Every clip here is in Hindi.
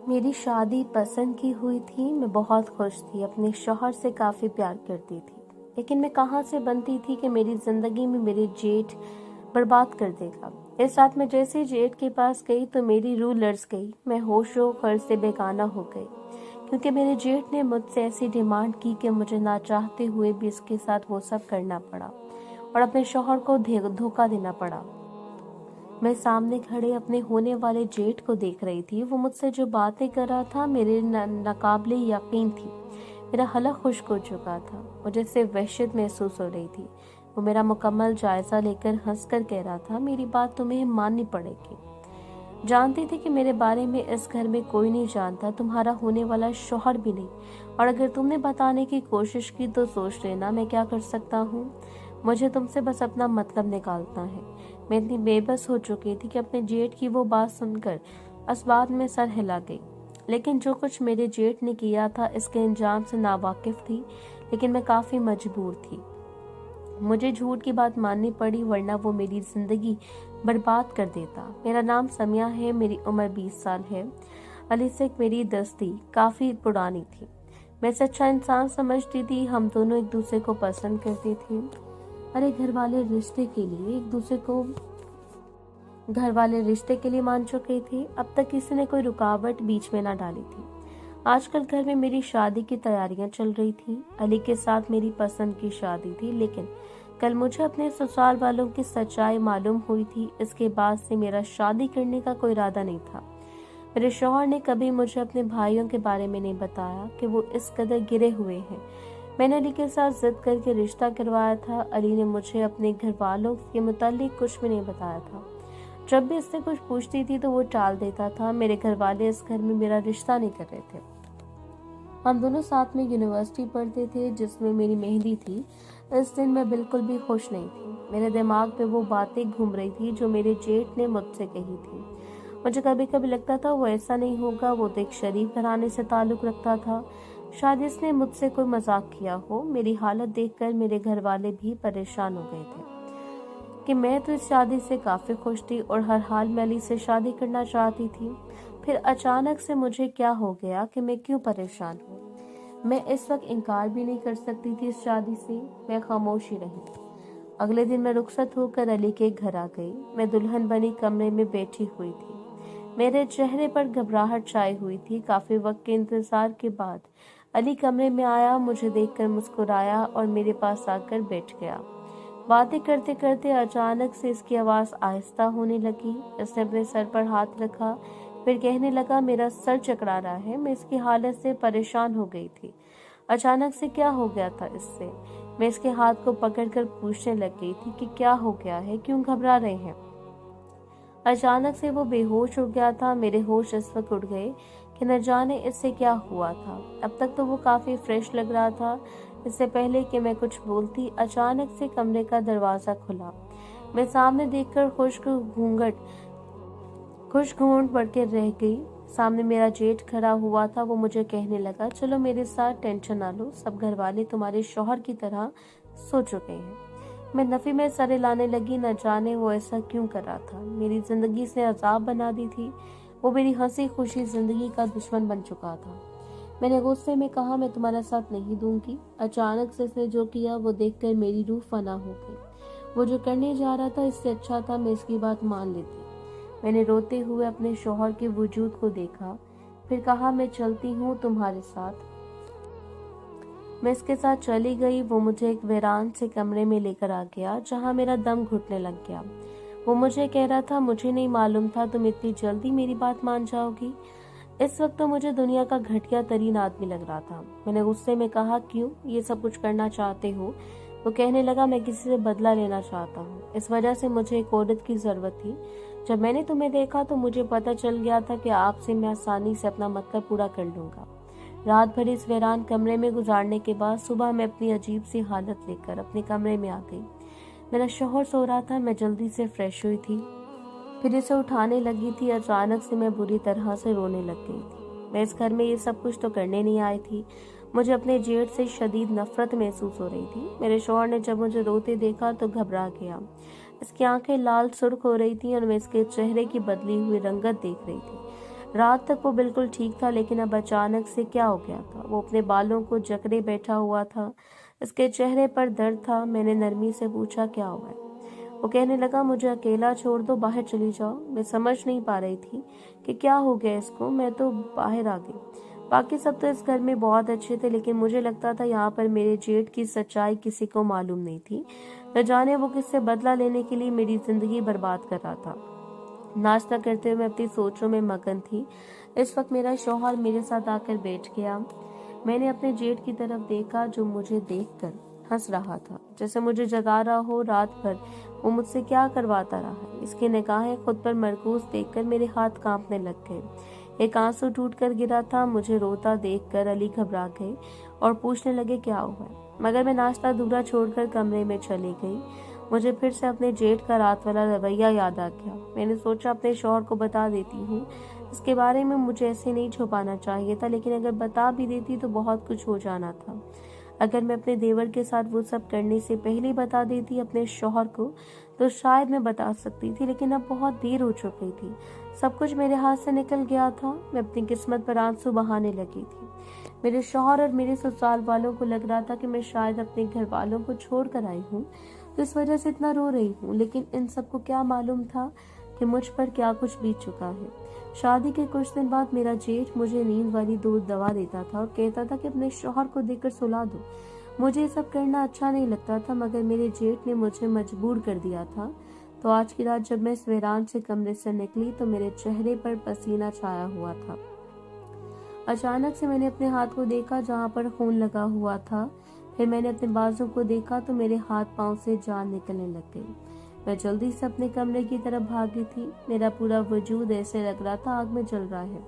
मेरी शादी पसंद की हुई थी। मैं बहुत खुश थी, अपने शौहर से काफ़ी प्यार करती थी। लेकिन मैं कहाँ से बनती थी कि मेरी ज़िंदगी में मेरे जेठ बर्बाद कर देगा। इस रात मैं जैसे ही जेठ के पास गई तो मेरी रूह लर्ज़ गई। मैं होशो खर्च से बेगाना हो गई, क्योंकि मेरे जेठ ने मुझसे ऐसी डिमांड की कि मुझे ना चाहते हुए भी इसके साथ वो सब करना पड़ा और अपने शौहर को धोखा देना पड़ा। मैं सामने खड़े अपने होने वाले जेठ को देख रही थी। वो मुझसे जो बातें कर रहा था मेरे नाकाबिले यकीन थी। मेरा हलक खुश्क हो चुका था, मुझे सिर्फ वहशत महसूस हो रही थी। वो मेरा मुकम्मल जायजा लेकर हंसकर कह रहा था, मेरी बात तुम्हें माननी पड़ेगी। जानती थी कि मेरे बारे में इस घर में कोई नहीं जानता, तुम्हारा होने वाला शौहर भी नहीं। और अगर तुमने बताने की कोशिश की तो सोच लेना मैं क्या कर सकता हूँ। मुझे तुमसे बस अपना मतलब निकालना है। मैं इतनी बेबस हो चुकी थी कि अपने जेठ की वो बात सुनकर असबाब में सर हिला गई। लेकिन जो कुछ मेरे जेठ ने किया था इसके अंजाम से नावाकिफ थी, लेकिन मैं काफ़ी मजबूर थी। मुझे झूठ की बात माननी पड़ी, वरना वो मेरी जिंदगी बर्बाद कर देता। मेरा नाम समिया है, मेरी उम्र 20 साल है। अली से मेरी दोस्ती काफ़ी पुरानी थी। मैं सच्चा इंसान समझती थी, हम दोनों एक दूसरे को पसंद करते थे। अरे घर वाले रिश्ते के लिए मान चुके थे। अब तक किसी ने कोई रुकावट बीच में ना डाली थी। आजकल घर में मेरी शादी की तैयारियां चल रही थी। अली के साथ मेरी पसंद की शादी थी, लेकिन कल मुझे अपने ससुराल वालों की सच्चाई मालूम हुई थी। इसके बाद से मेरा शादी करने का कोई इरादा नहीं था। मेरे शौहर ने कभी मुझे अपने भाइयों के बारे में नहीं बताया कि वो इस कदर गिरे हुए हैं। मैंने अली के साथ जिद करके रिश्ता करवाया था। अली ने मुझे अपने घर वालों के मुतालिक कुछ भी नहीं बताया था। जब भी इससे कुछ पूछती थी तो वो टाल देता था। मेरे घर वाले इस घर में मेरा रिश्ता नहीं कर रहे थे। हम दोनों साथ में यूनिवर्सिटी पढ़ते थे जिसमें मेरी मेहंदी थी। इस दिन मैं बिल्कुल भी खुश नहीं थी। मेरे दिमाग में वो बातें घूम रही थी जो मेरे जेठ ने मुझसे कही थी। मुझे कभी कभी लगता था वो ऐसा नहीं होगा, वो तो एक शरीफ घराने से ताल्लुक रखता था, शायद इसने मुझसे कोई मजाक किया हो। मेरी हालत देखकर मेरे घर वाले भी परेशान हो गए थे कि मैं तो इस शादी से काफी खुश थी और हर हाल में अली से शादी करना चाहती थी। फिर अचानक से मुझे क्या हो गया कि मैं क्यों परेशान हूँ। मैं इस वक्त इनकार भी नहीं कर सकती थी इस शादी से। मैं खामोशी रही। अगले दिन मैं रुखसत होकर अली के घर आ गई। मैं दुल्हन बनी कमरे में बैठी हुई थी। मेरे चेहरे पर घबराहट छाई हुई थी। काफी वक्त के इंतजार के बाद अली कमरे में आया, मुझे देखकर मुस्कुराया और मेरे पास आकर बैठ गया। बातें करते करते अचानक से इसकी आवाज आहिस्ता होने लगी। इसने अपने सर पर हाथ रखा, फिर कहने लगा, मेरा सर चकरा रहा है। मैं इसकी हालत से परेशान हो गई थी। अचानक से क्या हो गया था इससे। मैं इसके हाथ को पकड़कर पूछने लग गई थी कि क्या हो गया है, क्यों घबरा रहे हैं। अचानक से वो बेहोश हो गया था। मेरे होश इस वक्त उड़ गए कि न जाने इससे क्या हुआ था। अब तक तो वो काफी फ्रेश लग रहा था। इससे पहले कि मैं कुछ बोलती, अचानक से कमरे का दरवाजा खुला। मैं सामने देखकर खुश घूंट बढ़ के रह गई। सामने मेरा जेठ खड़ा हुआ था। वो मुझे कहने लगा, चलो मेरे साथ, टेंशन ना लो, सब घर वाले तुम्हारे शौहर की तरह सो चुके हैं। मैं नफी में सरे लाने लगी। न जाने वो ऐसा क्यों कर रहा था। मेरी जिंदगी से अजाब बना दी थी। वो मेरी हंसी खुशी जिंदगी का दुश्मन बन चुका था। मैंने गुस्से में कहा, मैं तुम्हारा साथ नहीं दूंगी। अचानक से इसने जो किया वो देखकर मेरी रूह फना हो गई। वो जो करने जा रहा था इससे अच्छा था मैं इसकी बात मान लेती। मैंने रोते हुए अपने शौहर के वजूद को देखा, फिर कहा, मैं चलती हूँ तुम्हारे साथ। मैं इसके साथ चली गई। वो मुझे एक वीरान से कमरे में लेकर आ गया जहाँ मेरा दम घुटने लग गया। वो मुझे कह रहा था, मुझे नहीं मालूम था तुम इतनी जल्दी मेरी बात मान जाओगी। इस वक्त तो मुझे दुनिया का घटिया तरीन आदमी लग रहा था। मैंने गुस्से में कहा, क्यों ये सब कुछ करना चाहते हो। वो कहने लगा, मैं किसी से बदला लेना चाहता हूँ। इस वजह से मुझे एक औरत की जरूरत थी। जब मैंने तुम्हें देखा तो मुझे पता चल गया था कि आपसे मैं आसानी से अपना मतलब पूरा कर लूंगा। रात भर इस वीरान कमरे में गुजारने के बाद सुबह मैं अपनी अजीब सी हालत लेकर अपने कमरे में आ गई। मेरा शौहर सो रहा था। मैं जल्दी से फ्रेश हुई थी, फिर इसे उठाने लगी थी। अचानक से मैं बुरी तरह से रोने लग गई थी। मैं इस घर में ये सब कुछ तो करने नहीं आई थी। मुझे अपने जेठ से शदीद नफरत महसूस हो रही थी। मेरे शौहर ने जब मुझे रोते देखा तो घबरा गया। इसकी आंखें लाल सुर्ख हो रही थी और मैं इसके चेहरे की बदली हुई रंगत देख रही थी। रात तक वो बिल्कुल ठीक था, लेकिन अब अचानक से क्या हो गया था। वो अपने बालों को जकड़े बैठा हुआ था, इसके चेहरे पर दर्द था। मैंने नरमी से पूछा, क्या हुआ है? वो कहने लगा, मुझे अकेला छोड़ दो, बाहर चली जाओ। मैं समझ नहीं पा रही थी कि क्या हो गया इसको। मैं तो बाहर आ गई। बाकी सब तो इस घर में बहुत अच्छे थे, लेकिन मुझे लगता था यहाँ पर मेरे जेठ की सच्चाई किसी को मालूम नहीं थी। न जाने वो किससे बदला लेने के लिए मेरी जिंदगी बर्बाद कर रहा था। नाश्ता करते हुए मैं अपनी सोचों में मगन थी। इस वक्त मेरा शौहर मेरे साथ आकर बैठ गया। मैंने अपने जेठ की तरफ देखा, जो मुझे देखकर हंस रहा था, जैसे मुझे जगा रहा हो। रात भर वो मुझसे क्या करवाता रहा। इसकी निगाहें खुद पर मरकूज देखकर मेरे हाथ कांपने लग गए। एक आंसू टूट कर गिरा था। मुझे रोता देखकर अली घबरा गए और पूछने लगे, क्या हुआ है? मगर मैं नाश्ता अधूरा छोड़कर कमरे में चली गई। मुझे फिर से अपने जेठ का रात वाला रवैया याद आ गया। मैंने सोचा अपने शौहर को बता देती हूँ। इसके बारे में मुझे ऐसे नहीं छुपाना चाहिए था, लेकिन अगर बता भी देती तो बहुत कुछ हो जाना था। अगर मैं अपने देवर के साथ वो सब करने से पहले बता देती अपने शौहर को, तो शायद मैं बता सकती थी, लेकिन अब बहुत देर हो चुकी थी। सब कुछ मेरे हाथ से निकल गया था। मैं अपनी किस्मत पर आंसू बहाने लगी थी। मेरे शौहर और मेरे ससुराल वालों को लग रहा था कि मैं शायद अपने घर वालों को छोड़ कर आई हूँ, तो इस वजह से इतना रो रही हूँ। लेकिन इन सबको क्या मालूम था कि मुझ पर क्या कुछ बीत चुका है। शादी के कुछ दिन बाद मेरा जेठ मुझे नींद वाली दवा देता था और कहता था कि अपने शौहर को देकर सुला दो। मुझे ये सब करना अच्छा नहीं लगता था, मगर मेरे जेठ ने मुझे मजबूर कर दिया था। तो आज की रात जब मैं इस वीरान से कमरे से निकली तो मेरे चेहरे पर पसीना छाया हुआ था। अचानक से मैंने अपने हाथ को देखा, जहाँ पर खून लगा हुआ था। फिर मैंने अपने बाजू को देखा तो मेरे हाथ पांव से जान निकलने लग गई। मैं जल्दी से अपने कमरे की तरफ भागी थी। मेरा पूरा वजूद ऐसे लग रहा था आग में जल रहा है।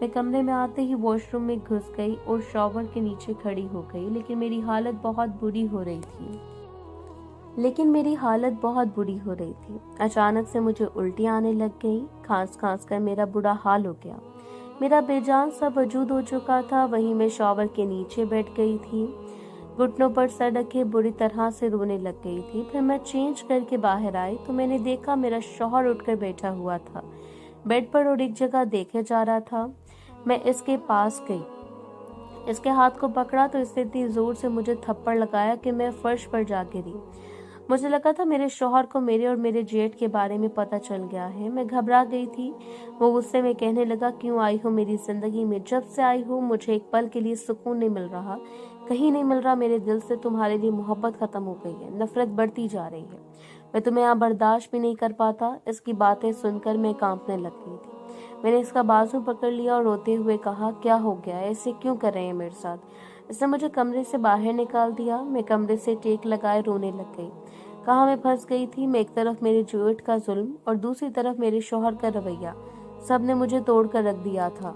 मैं कमरे में आते ही वॉशरूम में घुस गई और शॉवर के नीचे खड़ी हो गई, लेकिन मेरी हालत बहुत बुरी हो रही थी। अचानक से मुझे उल्टी आने लग गई। खांस खांस कर मेरा बुरा हाल हो गया। मेरा बेजान सा वजूद हो चुका था। वहीं मैं शॉवर के नीचे बैठ गई थी, घुटनों पर सर रखे बुरी तरह से रोने लग गई थी। फिर मैं चेंज करके बाहर आई तो मैंने देखा मेरा शौहर उठकर बैठा हुआ था बेड पर और एक जगह देखे जा रहा था। मैं इसके पास गई, इसके हाथ को पकड़ा तो इसने इतनी जोर से मुझे थप्पड़ लगाया कि मैं फर्श पर जा गिरी। मुझे लगा था मेरे शौहर को मेरे और मेरे जेठ के बारे में पता चल गया है। मैं घबरा गई थी। वो गुस्से में कहने लगा, क्यों आई हो मेरी जिंदगी में? जब से आई हो मुझे एक पल के लिए सुकून नहीं मिल रहा, कहीं नहीं मिल रहा। मेरे दिल से तुम्हारे लिए मोहब्बत खत्म हो गई है, नफरत बढ़ती जा रही है। मैं तुम्हें यहाँ बर्दाश्त भी नहीं कर पाता। इसकी बातें सुनकर मैं कांपने लग गई थी। मैंने इसका बाजू पकड़ लिया और रोते हुए कहा, क्या हो गया? ऐसे क्यों कर रहे हैं मेरे साथ? इसने मुझे कमरे से बाहर निकाल दिया। मैं कमरे से टेक लगाए रोने लग गई। कहाँ मैं फंस गई थी। मैं एक तरफ मेरे जेठ का जुल्म और दूसरी तरफ मेरे शौहर का रवैया, सब ने मुझे तोड़ कर रख दिया था।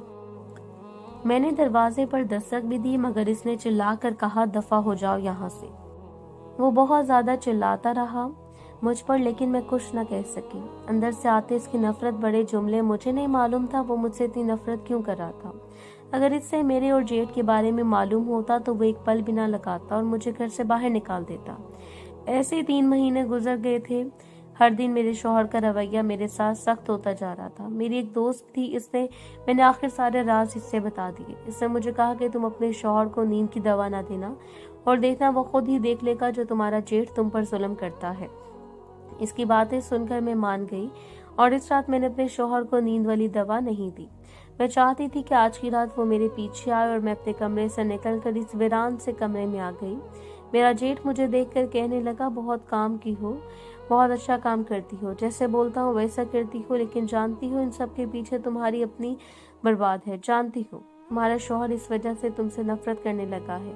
मैंने दरवाजे पर दस्तक भी दी, मगर इसने चिल्लाकर कहा, दफा हो जाओ यहाँ से। वो बहुत ज्यादा चिल्लाता रहा मुझ पर, लेकिन मैं कुछ न कह सकी। अंदर से आते इसकी नफरत बड़े जुमले। मुझे नहीं मालूम था वो मुझसे इतनी नफरत क्यों कर रहा था। अगर इससे मेरे और जेठ के बारे में मालूम होता तो वो एक पल भी ना लगाता और मुझे घर से बाहर निकाल देता। ऐसे 3 महीने गुजर गए थे। हर दिन मेरे शौहर का रवैया मेरे साथ सख्त होता जा रहा था। मेरी एक दोस्त थी, मैंने आखिर सारे राज इससे बता दिए। इसने मुझे कहा कि तुम अपने शौहर को नींद की दवा ना देना और देखना वो खुद ही देख लेगा जो तुम्हारा जेठ तुम पर जुल्म करता है। इसकी बातें सुनकर मैं मान गई और इस रात मैंने अपने शौहर को नींद वाली दवा नहीं दी। मैं चाहती थी कि आज की रात वो मेरे पीछे आए और मैं अपने कमरे से निकलकर इस वीरान से कमरे में आ गई। मेरा जेठ मुझे देखकर कहने लगा, बहुत काम की हो, बहुत अच्छा काम करती हो, जैसे बोलता हूँ वैसा करती हो, लेकिन जानती हो इन सब के पीछे तुम्हारी अपनी बर्बाद है। जानती हो तुम्हारा शौहर इस वजह से तुमसे नफरत करने लगा है।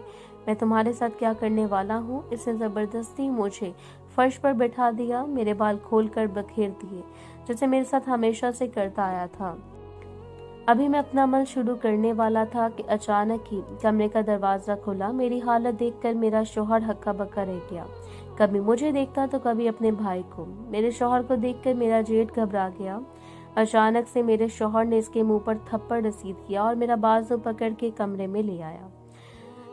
मैं तुम्हारे साथ क्या करने वाला हूँ। इसने जबरदस्ती मुझे फर्श पर बैठा दिया, मेरे बाल खोलकर बखेर दिए, जैसे मेरे साथ हमेशा से करता आया था। अभी मैं अपना अमल शुरू करने वाला था कि अचानक ही कमरे का दरवाजा खुला। मेरी हालत देखकर मेरा शौहर हक्का बक्का रह गया। कभी मुझे देखता तो कभी अपने भाई को। मेरे शौहर को देखकर मेरा जेठ घबरा गया। अचानक से मेरे शौहर ने इसके मुंह पर थप्पड़ रसीद किया और मेरा बाजू पकड़ के कमरे में ले आया।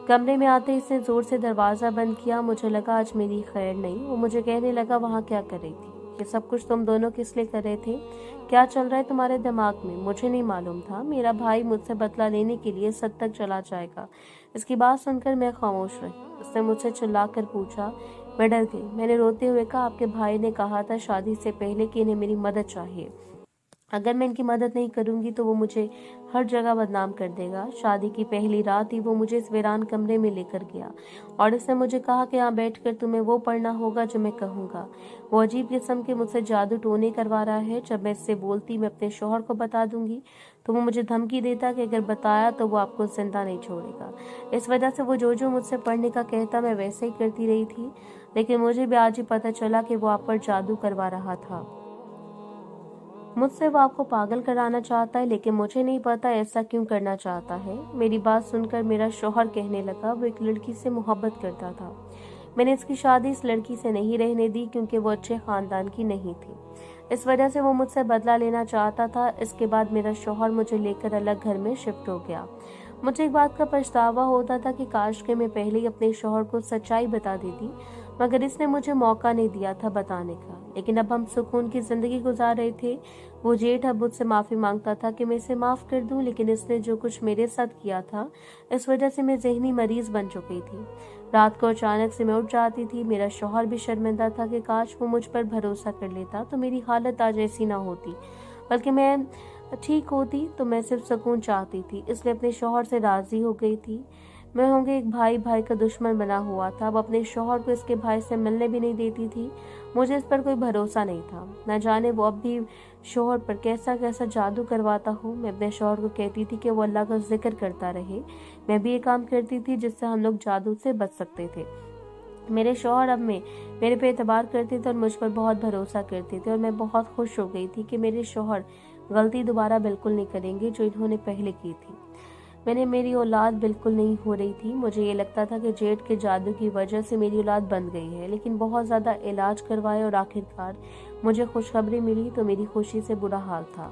कमरे में आते इसने जोर से दरवाजा बंद किया। मुझे लगा आज मेरी खैर नहीं। वो मुझे कहने लगा, वहाँ क्या कर रही थी? कि सब कुछ तुम दोनों किस लिए कर रहे थे? क्या चल रहा है तुम्हारे दिमाग में? मुझे नहीं मालूम था। मेरा भाई मुझसे बदला लेने के लिए सद तक चला जाएगा। इसकी बात सुनकर मैं खामोश रही। उसने मुझसे चिल्लाकर पूछा। मैं डर गई। मैंने रोते हुए कहा, आपके भाई ने कहा था शादी से पहले कि इन्हें मेरी मदद चाहिए। अगर मैं इनकी मदद नहीं करूंगी तो वो मुझे हर जगह बदनाम कर देगा। शादी की पहली रात ही वो मुझे इस वीरान कमरे में लेकर गया और इसने मुझे कहा कि यहाँ बैठकर तुम्हें वो पढ़ना होगा जो मैं कहूँगा। वो अजीब किस्म के मुझसे जादू टोने करवा रहा है। जब मैं इससे बोलती मैं अपने शौहर को बता दूंगी तो वो मुझे धमकी देता कि अगर बताया तो वो आपको जिंदा नहीं छोड़ेगा। इस वजह से वो जो मुझसे पढ़ने का कहता मैं वैसे ही करती रही थी। लेकिन मुझे भी आज ही पता चला कि वो आप पर जादू करवा रहा था। मुझसे वो आपको पागल कराना चाहता है, लेकिन मुझे नहीं पता ऐसा क्यों करना चाहता है। मेरी बात सुनकर मेरा शौहर कहने लगा, वो एक लड़की से मोहब्बत करता था। मैंने इसकी शादी इस लड़की से नहीं रहने दी क्योंकि वो अच्छे खानदान की नहीं थी। इस वजह से वो मुझसे बदला लेना चाहता था। इसके बाद मेरा शौहर मुझे लेकर अलग घर में शिफ्ट हो गया। मुझे एक बात का पछतावा होता था कि काश के मैं पहले ही अपने शौहर को सच्चाई बता देती, मगर इसने मुझे मौका नहीं दिया था बताने का। लेकिन अब हम सुकून की जिंदगी गुजार रहे थे। वो जेठ अब मुझसे माफी मांगता था कि मैं इसे माफ कर दूं, लेकिन इसने जो कुछ मेरे साथ किया था इस वजह से मैं जहनी मरीज बन चुकी थी। रात को अचानक से मैं उठ जाती थी। मेरा शौहर भी शर्मिंदा था कि काश वो मुझ पर भरोसा कर लेता तो मेरी हालत आज ऐसी ना होती, बल्कि मैं ठीक होती। तो मैं सिर्फ सुकून चाहती थी, इसलिए अपने शौहर से राजी हो गई थी। मैं होंगे एक भाई भाई का दुश्मन बना हुआ था। अब अपने शौहर को इसके भाई से मिलने भी नहीं देती थी। मुझे इस पर कोई भरोसा नहीं था। न जाने वो अब भी शौहर पर कैसा कैसा जादू करवाता हो। मैं अपने शौहर को कहती थी कि वो अल्लाह का जिक्र करता रहे। मैं भी ये काम करती थी जिससे हम लोग जादू से बच सकते थे। मेरे शौहर अब में मेरे पे एतबार करते थे और मुझ पर बहुत भरोसा करते थे, और मैं बहुत खुश हो गई थी कि मेरे शौहर गलती दोबारा बिल्कुल नहीं करेंगे जो इन्होंने पहले की थी। मेरी औलाद बिल्कुल नहीं हो रही थी। मुझे ये लगता था कि जेठ के जादू की वजह से मेरी औलाद बन गई है, लेकिन बहुत ज़्यादा इलाज करवाए और आखिरकार मुझे खुशखबरी मिली तो मेरी खुशी से बुरा हाल था।